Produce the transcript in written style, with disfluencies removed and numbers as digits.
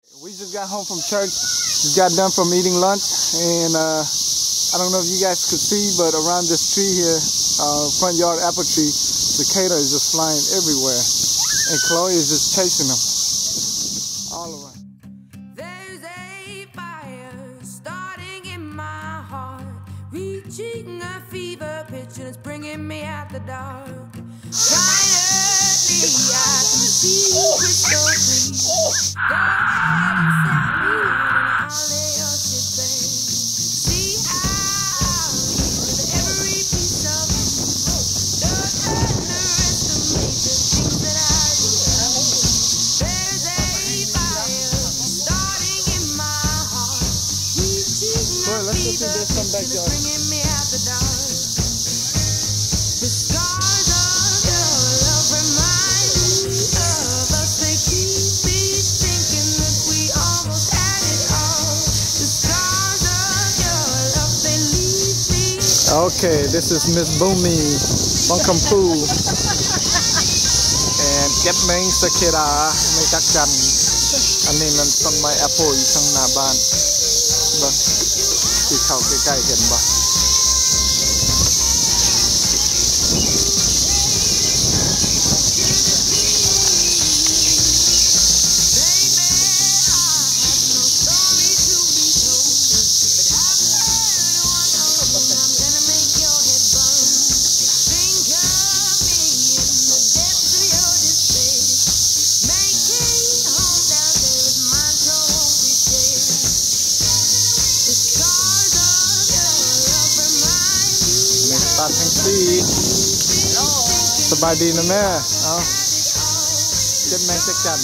We just got home from church, just got done from eating lunch, and I don't know if you guys could see, but around this tree here, front yard apple tree, cicada is just flying everywhere, and Chloe is just chasing them all around. There's a fire starting in my heart, reaching a fever pitch, and it's bringing me out the dark. Finally, I can see crystal clear. Go ahead and set me on, and I'll lay your shit bare. See how with every piece of me, don't underestimate the things that I do. There's a fire starting in my heart, reaching a fever pitch, and it's bringing me out the dark. The scars of your love remind me of us. They keep me thinking that we almost had it all. The scars of your love, they leave me. Okay, this is Miss Boomy Bangkampu and get main cicada may takkan ani nan ton mai apple อยู่ข้างหน้าบ้านบ่ที่เข้าใกล้ๆเห็นบ่ตัดทั้งสี่สบายดีนะแม่เอาเจ็บแมงจะกัน